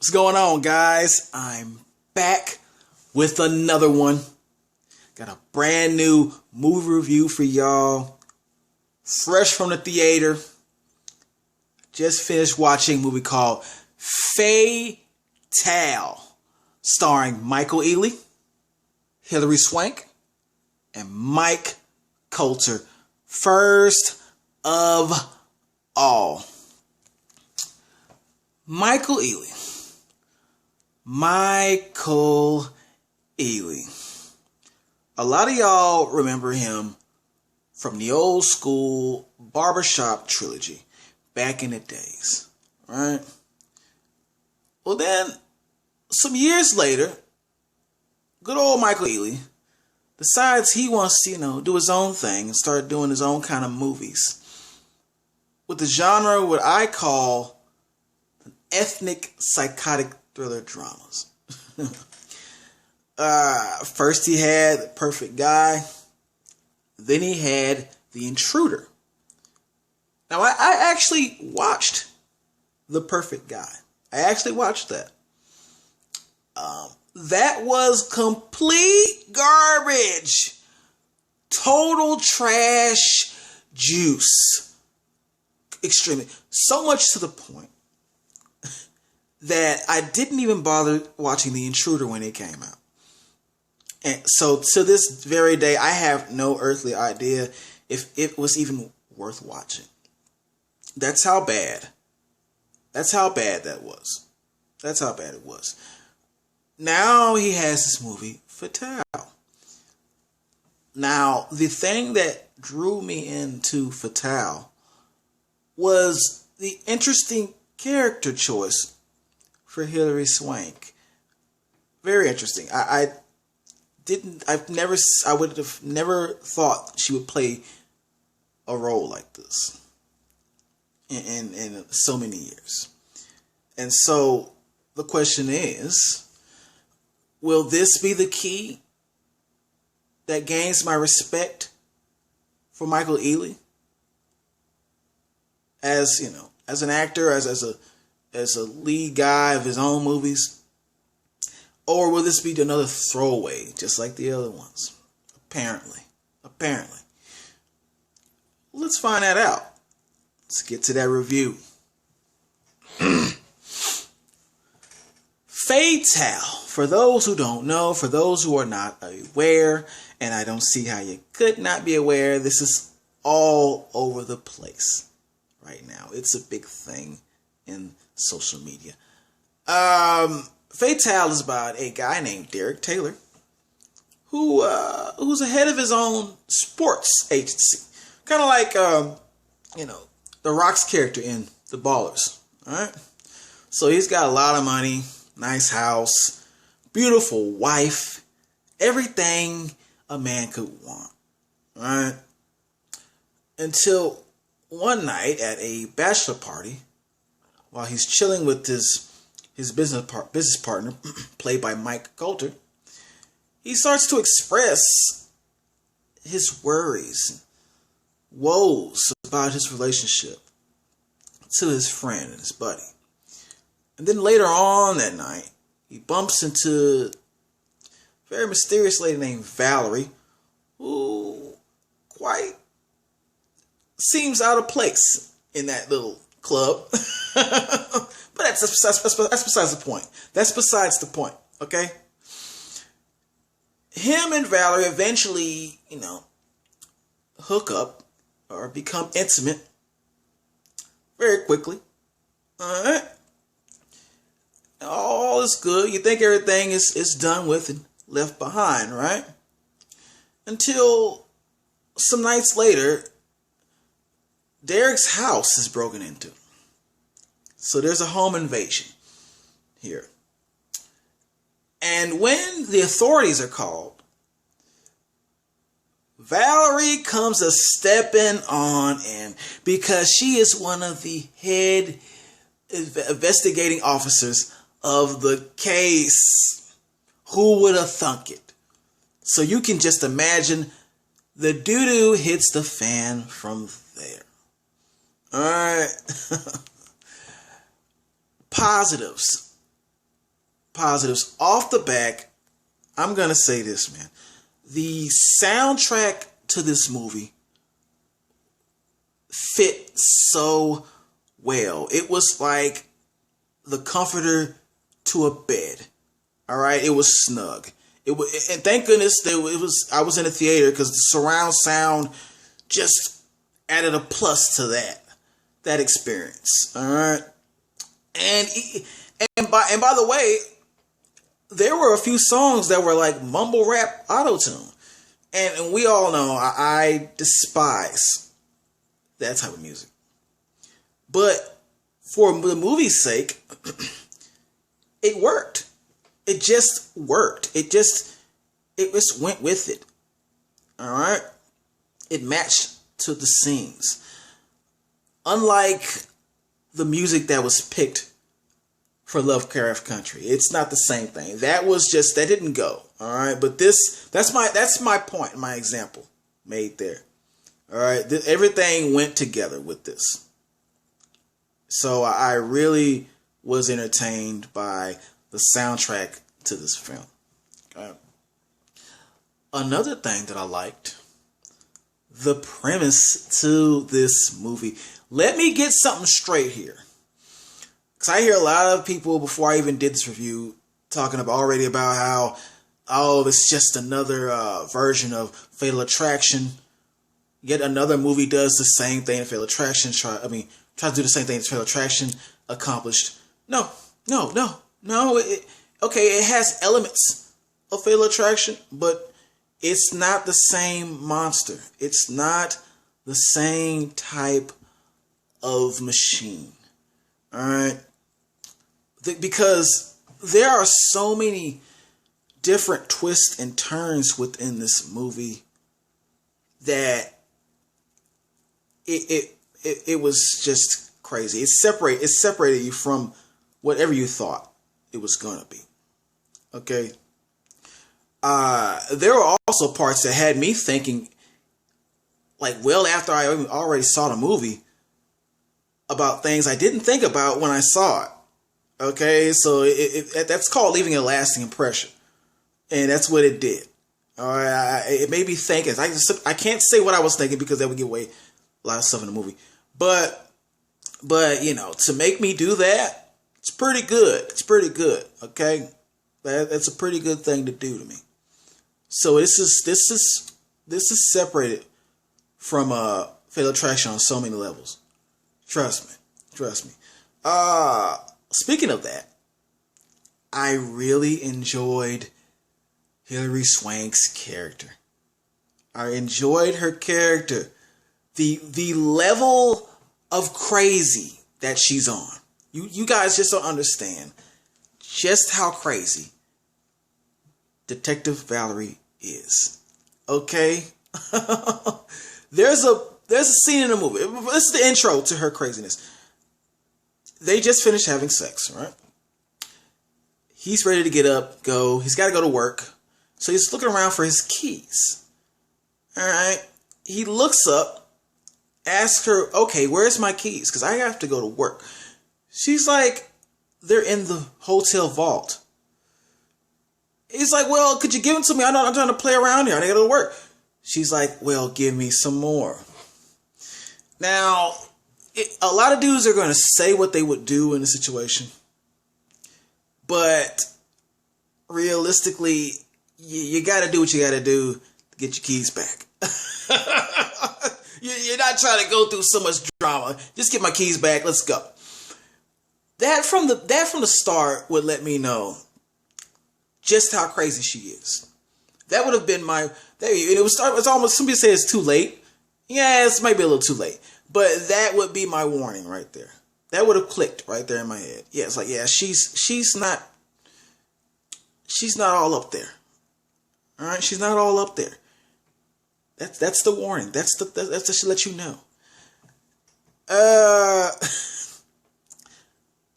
What's going on, guys? I'm back with another one. Got a brand new movie review for y'all. Fresh from the theater. Just finished watching a movie called Fatale, starring Michael Ealy, Hillary Swank, and Mike Coulter. First of all, Michael Ealy. A lot of y'all remember him from the old school barbershop trilogy back in the days, right? Well, then, some years later, good old Michael Ealy decides he wants to, do his own thing and start doing his own kind of movies with the genre what I call ethnic psychotic thriller dramas. First he had The Perfect Guy, then he had The Intruder. Now I actually watched The Perfect Guy. I actually watched that. That was complete garbage. Total trash juice. Extremely. So much to the point that I didn't even bother watching The Intruder when it came out. And so to this very day, I have no earthly idea if it was even worth watching. That's how bad that was. That's how bad it was. Now he has this movie, Fatale. Now, the thing that drew me into Fatale was the interesting character choice for Hillary Swank. Very interesting. I would have never thought she would play a role like this in so many years. And so the question is, will this be the key that gains my respect for Michael Ealy as an actor, as a lead guy of his own movies? Or will this be another throwaway, just like the other ones? Apparently. Let's find that out. Let's get to that review. Fatale. For those who don't know, for those who are not aware, and I don't see how you could not be aware, this is all over the place right now. It's a big thing in social media. Fatale is about a guy named Derek Taylor who's ahead of his own sports agency. Kind of like, The Rock's character in The Ballers. All right? So he's got a lot of money, nice house, beautiful wife, everything a man could want. All right? Until one night at a bachelor party, while he's chilling with his business partner, played by Mike Coulter, he starts to express his worries, woes about his relationship to his friend and his buddy. And then later on that night, he bumps into a very mysterious lady named Valerie, who quite seems out of place in that little club. But that's besides the point. That's besides the point, okay? Him and Valerie eventually, hook up or become intimate very quickly. All right? All is good. You think everything is done with and left behind, right? Until some nights later, Derek's house is broken into. So there's a home invasion here. And when the authorities are called, Valerie comes a stepping on in because she is one of the head investigating officers of the case. Who would have thunk it? So you can just imagine the doo-doo hits the fan from there. All right. Positives positives off the back. I'm gonna say this, man. The soundtrack to this movie fit so well. It was like the comforter to a bed. All right, it was snug. It was, and thank goodness that it was. I was in a theater because the surround sound just added a plus to that experience. All right, and by the way, there were a few songs that were like mumble rap auto tune, and we all know I despise that type of music. But for the movie's sake, it worked. It just worked. It just went with it. All right. It matched to the scenes. Unlike the music that was picked for Lovecraft Country, it's not the same thing. That didn't go. All right. But that's my point, my example made there. All right. Everything went together with this. So I really was entertained by the soundtrack to this film. Okay. Another thing that I liked, the premise to this movie. Let me get something straight here. Because I hear a lot of people, before I even did this review, talking about how, oh, it's just another version of Fatal Attraction. Yet another movie does the same thing Fatal Attraction tries to do the same thing as Fatal Attraction accomplished. No. It has elements of Fatal Attraction, but it's not the same monster. It's not the same type of machine. All right? Because there are so many different twists and turns within this movie that it was just crazy. It separated you from whatever you thought it was gonna be. Okay. There were also parts that had me thinking, like, well after I already saw the movie, about things I didn't think about when I saw it. Okay, so that's called leaving a lasting impression, and that's what it did. All right, it made me think. I can't say what I was thinking because that would give away a lot of stuff in the movie. But to make me do that, it's pretty good. It's pretty good. Okay, that's a pretty good thing to do to me. So this is separated from Fatal Attraction on so many levels. Trust me. Speaking of that, I really enjoyed Hillary Swank's character. I enjoyed her character. The level of crazy that she's on. You guys just don't understand just how crazy Detective Valerie is. Okay? There's a scene in the movie. This is the intro to her craziness. They just finished having sex, right? He's ready to get up, go. He's got to go to work. So he's looking around for his keys. All right? He looks up, asks her, okay, where's my keys? Because I have to go to work. She's like, they're in the hotel vault. He's like, well, could you give them to me? I'm trying to play around here. I gotta go to work. She's like, well, give me some more. Now, a lot of dudes are going to say what they would do in a situation. But realistically, you got to do what you got to do to get your keys back. You're not trying to go through so much drama. Just get my keys back. Let's go. That from the start would let me know just how crazy she is. That would have been it's almost, somebody say it's too late. Yeah, it's maybe a little too late. But that would be my warning right there. That would have clicked right there in my head. Yeah, it's like, yeah, she's not all up there. All right, she's not all up there. That's the warning. That's to let you know.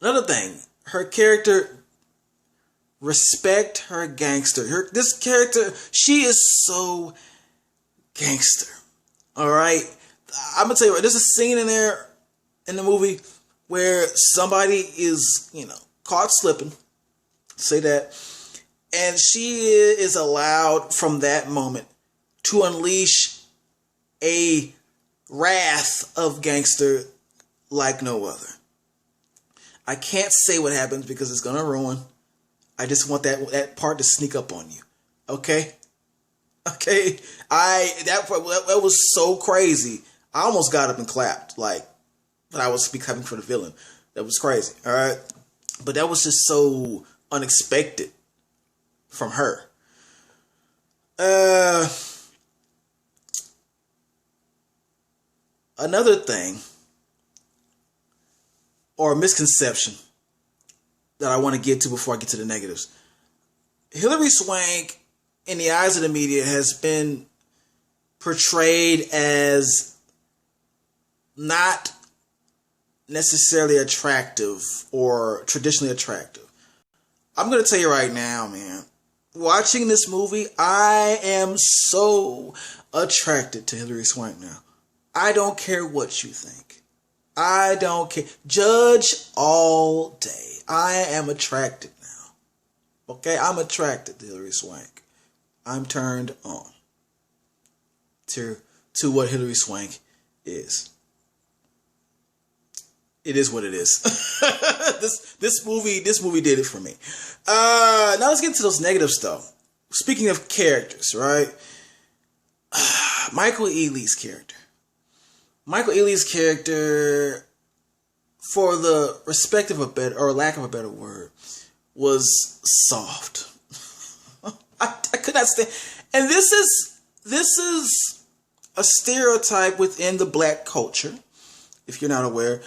Another thing, her character, respect her gangster. This character, she is so gangster. All right. I'm gonna tell you, there's a scene in there in the movie where somebody is, caught slipping, say that. And she is allowed from that moment to unleash a wrath of gangster like no other. I can't say what happens because it's gonna ruin. I just want that part to sneak up on you. Okay? Okay? That was so crazy. I almost got up and clapped, like, but I was becoming for the villain. That was crazy. Alright? But that was just so unexpected from her. Another thing, or a misconception that I want to get to before I get to the negatives. Hillary Swank, in the eyes of the media, has been portrayed as not necessarily attractive or traditionally attractive. I'm going to tell you right now, man. Watching this movie, I am so attracted to Hillary Swank now. I don't care what you think. I don't care. Judge all day. I am attracted now. Okay? I'm attracted to Hillary Swank. I'm turned on to what Hillary Swank is. It is what it is. This movie did it for me. Now let's get into those negatives though. Speaking of characters, right? Michael Ealy's character. Michael Ealy's character, for the respect of a better, or lack of a better word, was soft. I could not stand. And this is a stereotype within the black culture, if you're not aware,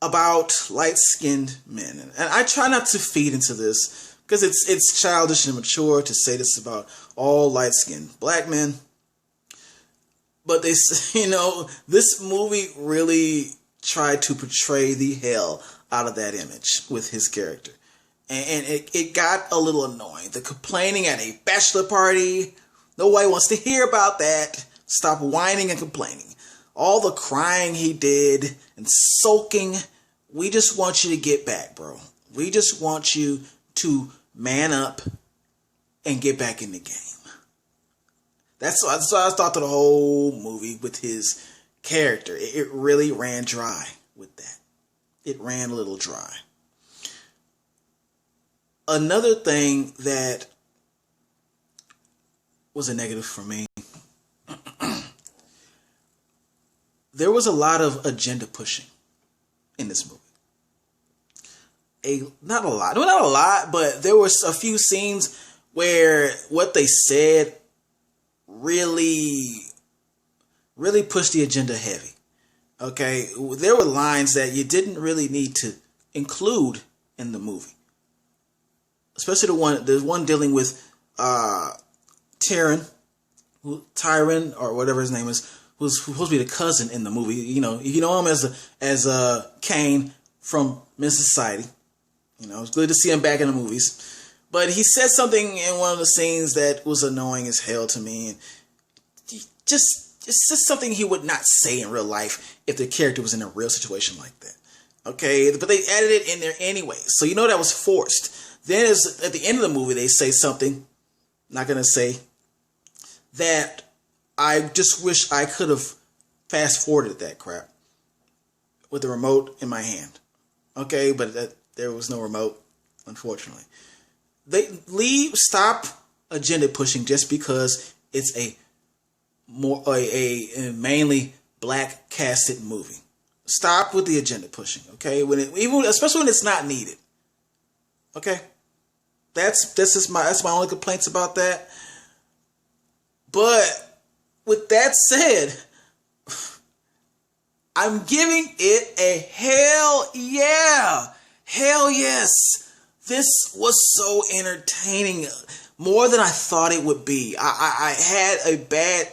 about light-skinned men. And I try not to feed into this because it's childish and immature to say this about all light-skinned black men. But they, this movie really tried to portray the hell out of that image with his character. And it got a little annoying. The complaining at a bachelor party. Nobody wants to hear about that. Stop whining and complaining. All the crying he did and sulking. We just want you to get back, bro. We just want you to man up and get back in the game. That's why I thought the whole movie with his character. It really ran dry with that. It ran a little dry. Another thing that was a negative for me, there was a lot of agenda pushing in this movie. Not a lot, but there was a few scenes where what they said really pushed the agenda heavy. Okay, there were lines that you didn't really need to include in the movie, especially the one dealing with Tyron, or whatever his name is, who's supposed to be the cousin in the movie. You know him as Kane from Men's Society. It's good to see him back in the movies. But he said something in one of the scenes that was annoying as hell to me. And it's just something he would not say in real life if the character was in a real situation like that. Okay? But they added it in there anyway. So that was forced. Then at the end of the movie, they say something, not going to say, that I just wish I could have fast forwarded that crap with the remote in my hand. Okay? But there was no remote, unfortunately. Stop agenda pushing just because it's a mainly black casted movie. Stop with the agenda pushing, okay? Especially when it's not needed. Okay? That's my only complaints about that. But with that said, I'm giving it a hell yeah. Hell yes. This was so entertaining, more than I thought it would be. I had a bad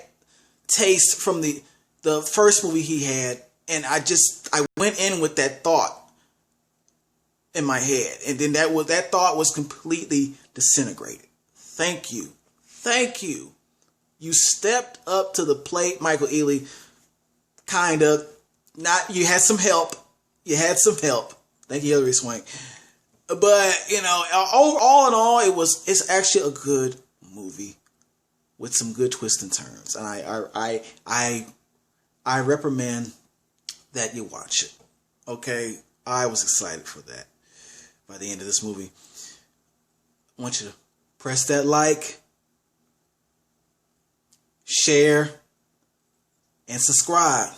taste from the first movie he had, and I went in with that thought in my head, and then that thought was completely disintegrated. Thank you. You stepped up to the plate, Michael Ealy. Kind of. You had some help. Thank you, Hillary Swank. But you know, all in all, it's actually a good movie with some good twists and turns, and I recommend that you watch it. Okay, I was excited for that. By the end of this movie, I want you to press that like, share, and subscribe.